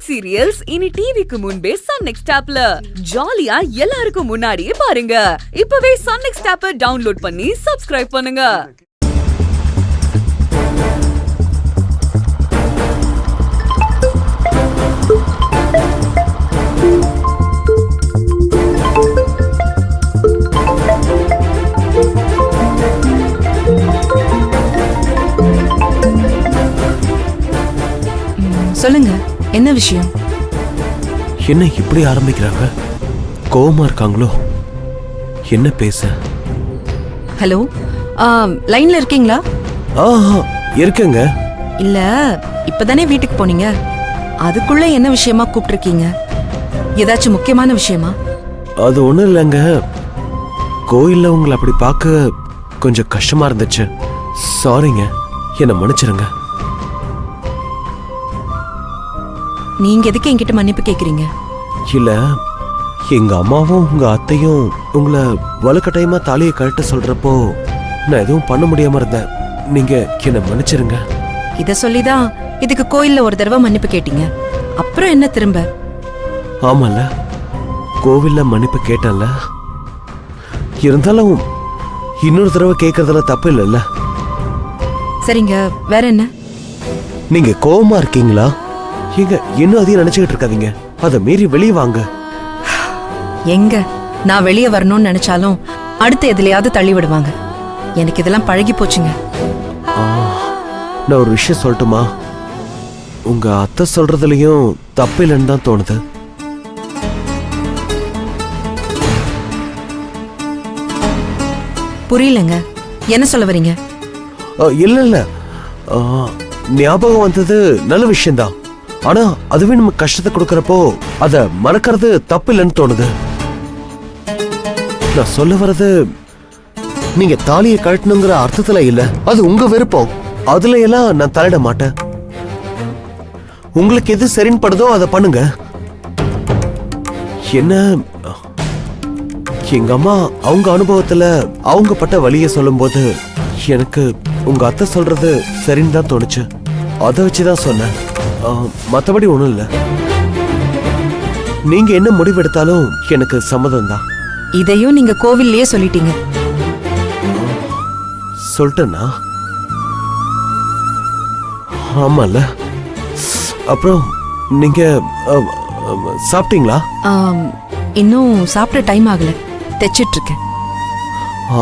Web serials இனி டிவிக்கு முன்பே சன் நெக்ஸ்ட் ஆப்ல ஜாலியா எல்லாருக்கும் முன்னாடியே பாருங்க. இப்பவே சன் நெக்ஸ்ட் ஆப்பை டவுன்லோட் பண்ணி சப்ஸ்கிரைப் பண்ணுங்க. சொல்லுங்க, என்ன விஷயம்? என்ன இப்படி ஆரம்பிக்கிறாங்க? கோவமா இருக்காங்களோ? என்ன பேச? ஹலோ, லைன்ல இருக்கீங்களா? இருக்கேங்க. இல்ல, இப்பதானே வீட்டுக்கு போனீங்க, அதுக்குள்ள என்ன விஷயமா கூப்பிட்டுருக்கீங்க? ஏதாச்சும் முக்கியமான விஷயமா? அது ஒண்ணும் இல்லைங்க. கோயில்ல உங்களை அப்படி பார்க்க கொஞ்சம் கஷ்டமா இருந்துச்சு. சாரிங்க, என்ன மன்னிச்சிருங்க. நீங்க எதுக்கு என்கிட்ட மன்னிப்பு கேக்குறீங்க? இல்ல, எங்க அம்மாவும் உங்க அத்தையும் உங்களை வலுக்கட்டாயமா தாலியை கழட்ட சொல்றப்போ நான் எதுவும் பண்ண முடியாம இருந்தேன். நீங்க என்ன மன்னிச்சிருங்க. இத சொல்லிதான் இதுக்கு கோயில்ல ஒரு தடவை மன்னிப்பு கேட்டீங்க, அப்புறம் என்ன திரும்ப? ஆமால, கோவில்ல மன்னிப்பு கேட்டேன்ல. இருந்தாலும் இன்னொரு தடவை கேட்கறதுல தப்பு இல்லைல்ல. சரிங்க, வேற என்ன? நீங்க கோவமா இருக்கீங்களா? எங்க இன்னும் அதையும் நினைச்சுக்கிட்டு இருக்காதீங்க. அதை மீறி வெளியே வாங்க. எங்க நான் வெளியே வரணும்னு நினைச்சாலும் அடுத்து எதுலயாவது தள்ளி விடுவாங்க. எனக்கு இதெல்லாம் பழகி போச்சுங்க. நான் ஒரு விஷயம் சொல்லட்டுமா? உங்க அத்தை சொல்றதுலயும் தப்பு இல்லைன்னு தான் தோணுது. புரியலங்க, என்ன சொல்ல வரீங்க? இல்ல இல்ல, ஞாபகம் வந்தது நல்ல விஷயம்தான். ஆனா அதுவே நம்ம கஷ்டத்தை கொடுக்கறப்போ அத மறக்கிறது தப்பு இல்லைன்னு தோணுது. நான் சொல்ல வர்றது நீங்க தாலியை கழட்டணுங்கிற அர்த்தத்துல இல்ல. அது உங்க விருப்பம், அதுல எல்லாம் நான் தலையிட மாட்டேன். உங்களுக்கு எது சரின்னு படுதோ அதை பண்ணுங்க. என்ன, எங்க அம்மா அவங்க அனுபவத்துல அவங்க பட்ட வழிய சொல்லும் போது எனக்கு உங்க அத்தை சொல்றது சரின்னு தான் தோணுச்சு. அதை வச்சுதான் சொன்னேன், மத்தபடி ஒண்ணும் இல்ல. நீங்க என்ன முடிவெடுத்தாலும் எனக்கு சம்மதம் தான். இதையும் நீங்க கோவில்லயே சொல்லிட்டீங்க. சொல்லிட்டேன்னா? ஆமால. அப்புறம் நீங்க சாப்பிட்டீங்களா? இன்னும் சாப்பிட டைம் ஆகல, தைச்சிட்டு இருக்கேன்.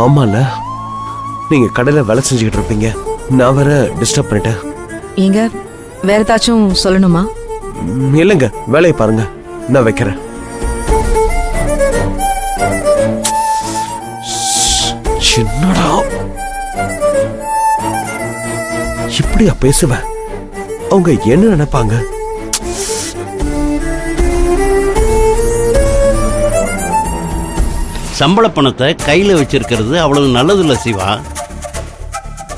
ஆமால, நீங்க கடையில வேலை செஞ்சுக்கிட்டு இருப்பீங்க, நான் வேற டிஸ்டர்ப் பண்ணிட்டேன். ஏங்க, வேற ஏதாச்சும் சொல்லணுமா? இல்லைங்க, வேலையை பாருங்க, நான் வைக்கிறேன். என்னடா இப்படியா பேசுவ? அவங்க என்ன நினைப்பாங்க? சம்பள பணத்தை கையில் வச்சிருக்கிறது அவ்வளவு நல்லது இல்லை சிவா.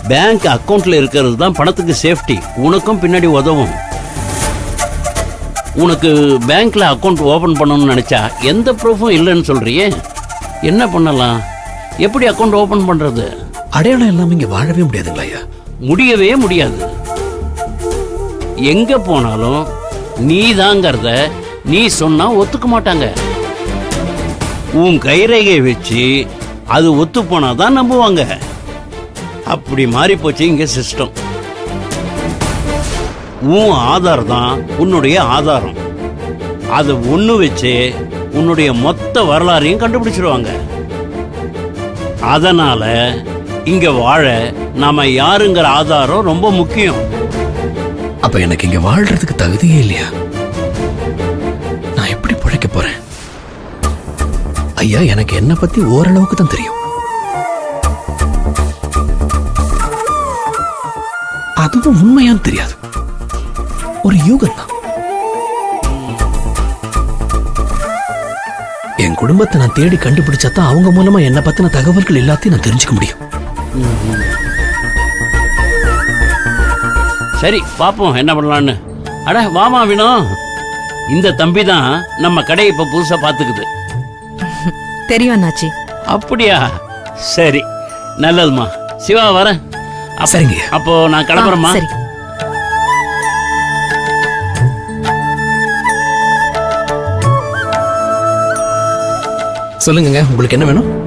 பேங்க் அக்கௌண்ட்ல இருக்கிறது தான் பணத்துக்கு சேஃப்டி. உனக்கும் பின்னாடி உதவும். உனக்கு பேங்க்ல அக்கௌண்ட் ஓபன் பண்ணணும்னு நினைச்சா எந்த ப்ரூஃபும் இல்லைன்னு சொல்றியே, என்ன பண்ணலாம்? எப்படி அக்கௌண்ட் ஓபன் பண்றது? அடையாளம் இல்லாம இங்க வாழவே முடியாதுங்களா ஐயா? முடியவே முடியாது. எங்க போனாலும் நீதாங்கிறத நீ சொன்னா ஒத்துக்க மாட்டாங்க. உன் கைரேகை வச்சு அது ஒத்து போனாதான் நம்புவாங்க. அப்படி மாறி போச்சு இங்க சிஸ்டம். உன் ஆதார் தான் உன்னுடைய ஆதாரம். அது ஒண்ணு வச்சு உன்னுடைய மொத்த வரலாறையும் கண்டுபிடிச்சிருவாங்க. அதனால இங்க வாழ நாம யாருங்கிற ஆதாரம் ரொம்ப முக்கியம். அப்ப எனக்கு இங்க வாழ்றதுக்கு தகுதியே இல்லையா? நான் எப்படி பிழைக்க போறேன்? ஐயா, எனக்கு என்ன பத்தி ஓரளவுக்கு தான் தெரியும். அதுவும் உண்மையான்னு தெரியாது, ஒரு யூகம் தான். என் குடும்பத்தை நான் தேடி கண்டுபிடிச்சாதான் அவங்க மூலமா என்ன பத்தின தகவல்கள் எல்லாத்தையும் நான் தெரிஞ்சுக்க முடியும். சரி, பாப்போம் என்ன பண்ணலான்னு. அட வாமா வினோ, இந்த தம்பி தான் நம்ம கடையை இப்ப புதுசா பாத்துக்குது. தெரியும் அண்ணாச்சி. அப்படியா? சரி, நல்லதுமா. சிவா வரேன். சரிங்க. அப்போ நான் கிளம்புறேம்மா. சரி. சொல்லுங்கங்க உங்களுக்கு என்ன வேணும்?